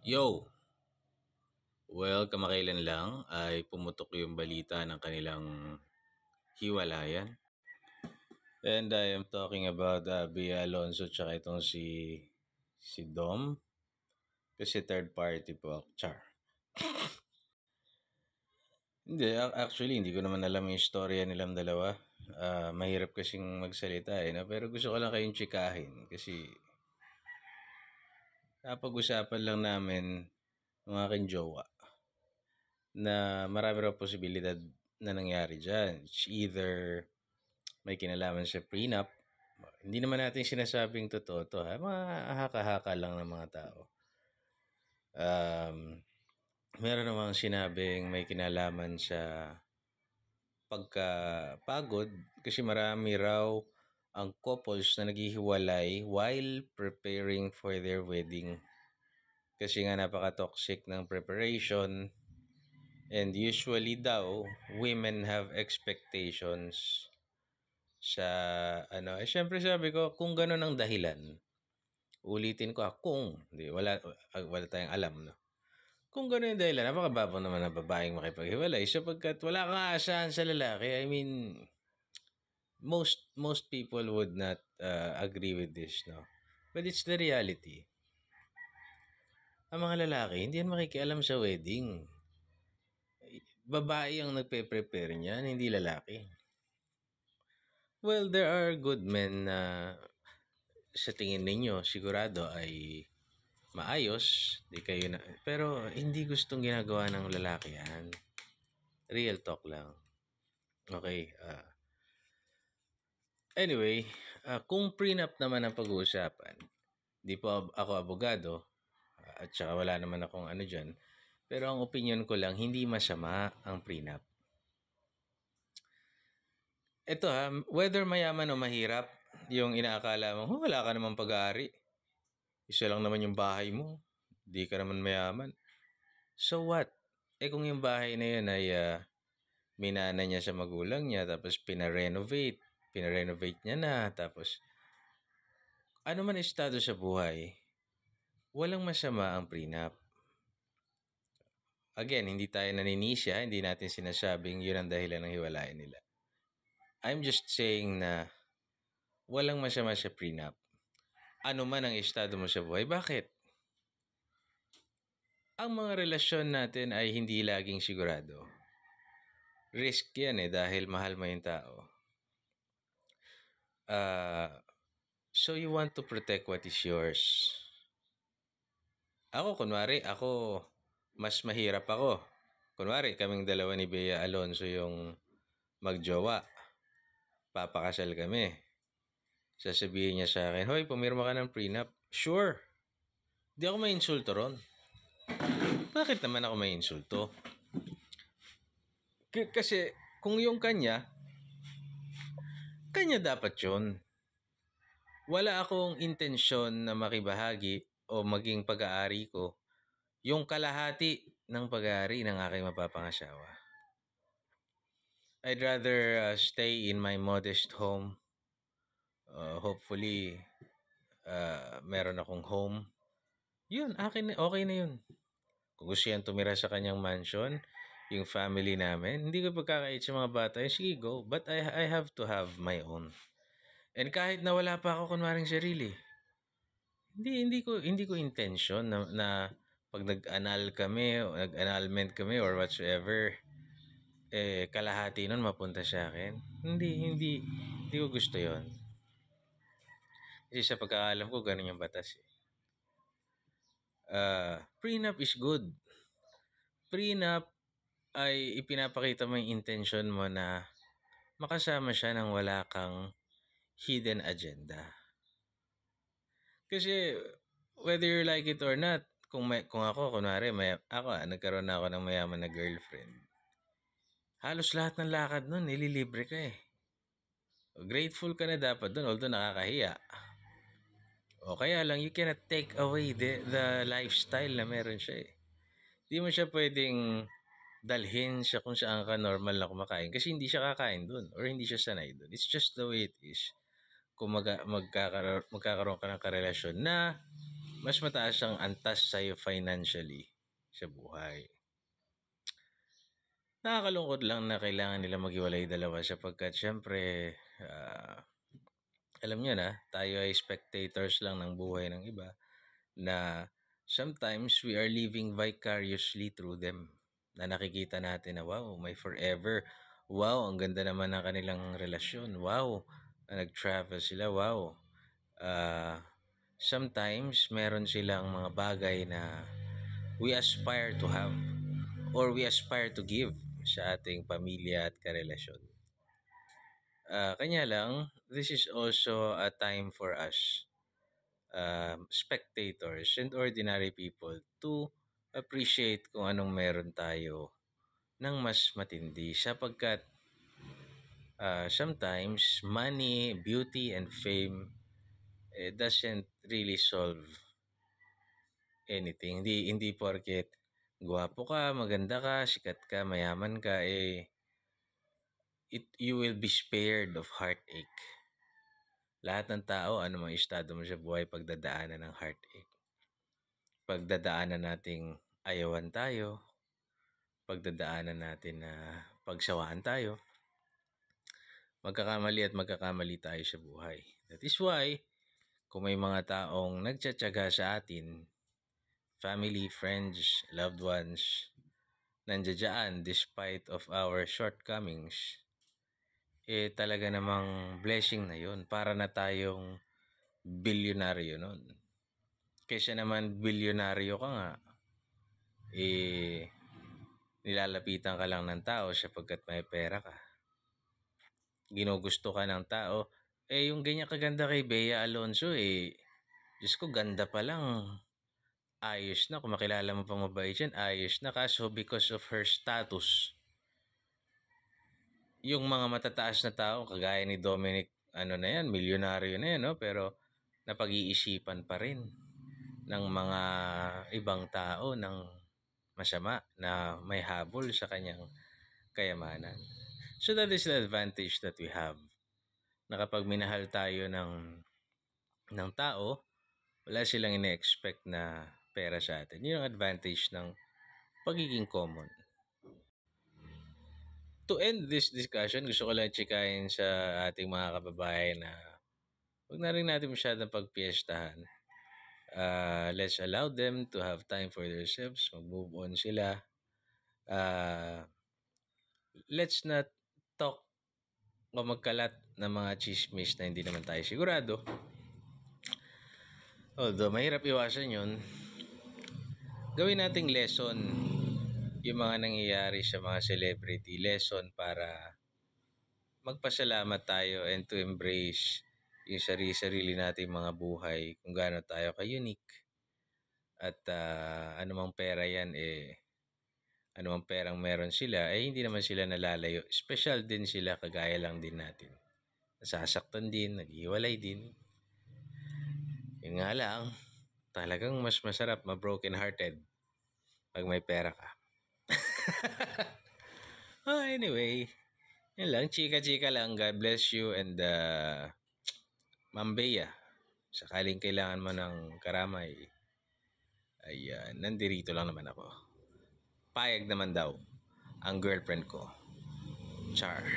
Yo! Well, kamakailan lang ay pumutok yung balita ng kanilang hiwalayan. And I am talking about Bea Alonzo tsaka itong si Dom. Kasi third party po ako. Char. Hindi, actually, hindi ko naman alam yung istorya nilang dalawa. Mahirap kasing magsalita no? Pero gusto ko lang kayong tsikahin kasi napag-usapan lang namin ng aking jowa na marami raw posibilidad na nangyari dyan. It's either may kinalaman sa prenup. Hindi naman natin sinasabing totoo to, ha? Mga haka-haka lang ng mga tao. Meron namang sinabing may kinalaman sa pagkapagod kasi marami raw ang couples na naghihiwalay while preparing for their wedding. Kasi nga napaka-toxic ng preparation. And usually daw, women have expectations sa syempre sabi ko, kung gano'n ang dahilan, ulitin ko kung, wala tayong alam, no? Kung gano'n yung dahilan, napakababaw naman ng babaeng makipaghiwalay sapagkat wala kang aasahan sa lalaki. I mean, most people would not agree with this, no? But it's the reality. Ang mga lalaki, hindi yan makikialam sa wedding. Babae ang nagpe-prepare niyan, hindi lalaki. Well, there are good men na sa tingin ninyo sigurado ay maayos, di kayo na, pero hindi gustong ginagawa ng lalaki yan. Real talk lang. Okay. Anyway, kung prenup naman ang pag-uusapan, di po ako abogado, at saka wala naman akong ano dyan, pero ang opinion ko lang, hindi masama ang prenup. Ito whether mayaman o mahirap, yung inaakala mo, wala ka namang pag-aari. Isa lang naman yung bahay mo. Di ka naman mayaman. So what? Kung yung bahay na yun ay minana niya sa magulang niya, tapos pinarenovate niya na, tapos ano man estado sa buhay, walang masama ang prenup. Again, hindi tayo naninisya, hindi natin sinasabing yun ang dahilan ng hiwalayan nila. I'm just saying na walang masama sa prenup. Ano man ang estado mo sa buhay, bakit? Ang mga relasyon natin ay hindi laging sigurado. Risk yan dahil mahal mo yung tao. So you want to protect what is yours. Ako, mas mahirap ako. Kunwari, kaming dalawa ni Bea Alonzo yung magjowa. Papakasal kami. Sasabihin niya sa akin, hoy, pumirma ka ng prenup. Sure. Di ako may insulto ron. Bakit naman ako may insulto? Kasi kung yung kanya dapat yun. Wala akong intensyon na makibahagi o maging pag-aari ko yung kalahati ng pag-aari ng aking mapapangasawa. I'd rather stay in my modest home. Hopefully, meron akong home. Yun, okay na yun. Kung gusto yan tumira sa kanyang mansion, yung family namin, hindi ko pagkakait sa mga bata, sige go. But I have to have my own. And kahit na wala pa ako kunwaring sarili, hindi ko intention na pag nag-annul kami o nag-annulment kami or whatsoever, kalahati nun mapunta sa akin. Hindi ko gusto yon. Kasi sa pagkakalam ko, ganun yung batas. Prenup is good. Prenup ay ipinapakita mo yung intention mo na makasama siya nang wala kang hidden agenda. Kasi whether you like it or not, kung ako, kunwari, nagkaroon na ako ng mayaman na girlfriend, halos lahat ng lakad nun, nililibre ka Grateful ka na dapat dun, although nakakahiya. O kaya lang, you cannot take away the lifestyle na meron siya Di mo siya pwedeng dalhin siya kung saan ka normal na kumakain kasi hindi siya kakain dun or hindi siya sanay dun. It's just the way it is. Kung magkakaroon ka ng karelasyon na mas mataas ang antas sa'yo financially sa buhay. Nakakalungkot lang na kailangan nila maghiwalay dalawa sapagkat siyempre, alam niyo na, tayo ay spectators lang ng buhay ng iba na sometimes we are living vicariously through them. Na nakikita natin na wow, may forever. Wow, ang ganda naman ng kanilang relasyon. Wow, nag-travel sila. Wow. Sometimes meron silang mga bagay na we aspire to have or we aspire to give sa ating pamilya at karelasyon. Kanya lang, this is also a time for us, spectators and ordinary people to appreciate kung anong meron tayo ng mas matindi sapagkat sometimes money, beauty, and fame doesn't really solve anything. Hindi porket gwapo ka, maganda ka, sikat ka, mayaman ka, you will be spared of heartache. Lahat ng tao, anumang estado mo sa buhay, pagdadaanan ng heartache. Pagdadaanan nating ayawan tayo, pagdadaanan natin na pagsawaan tayo, magkakamali at magkakamali tayo sa buhay. That is why, kung may mga taong nagtsatsaga sa atin, family, friends, loved ones, nandiyan despite of our shortcomings, talaga namang blessing na yun. Para na tayong bilyonaryo nun. Kaysa naman bilyonaryo ka nga, nilalapitan ka lang ng tao sapagkat may pera ka. Ginugusto ka ng tao. Yung ganyan kaganda kay Bea Alonzo, Diyos ko, ganda pa lang. Ayos na. Kung makilala mo pa mabait yan, ayos na. Kaso because of her status, yung mga matataas na tao, kagaya ni Dominic, milyonaryo na yan, no? Pero napag-iisipan pa rin ng mga ibang tao ng masama na may habol sa kanyang kayamanan. So that is the advantage that we have. Na kapag minahal tayo ng tao, wala silang ine-expect na pera sa atin. Yun ang advantage ng pagiging common. To end this discussion, gusto ko lang chikahin sa ating mga kababayan na huwag na rin natin masyadong pagpiestahan. Let's allow them to have time for themselves. Mag-move on sila. Let's not talk o magkalat ng mga chismis na hindi naman tayo sigurado. Although mahirap iwasan yun, gawin nating lesson yung mga nangyayari sa mga celebrity. Lesson para magpasalamat tayo and to embrace yung sarili nating mga buhay kung gaano tayo ka-unique. At anumang pera yan, anumang perang meron sila, hindi naman sila nalalayo. Special din sila, kagaya lang din natin. Nasasaktan din, naghiwalay din. Yun nga lang, talagang mas masarap ma-broken hearted pag may pera ka. Anyway, yun lang, chika-chika lang. God bless you and Ma'am Bea, sakaling kailangan mo ng karamay, nandirito lang naman ako. Payag naman daw ang girlfriend ko. Char.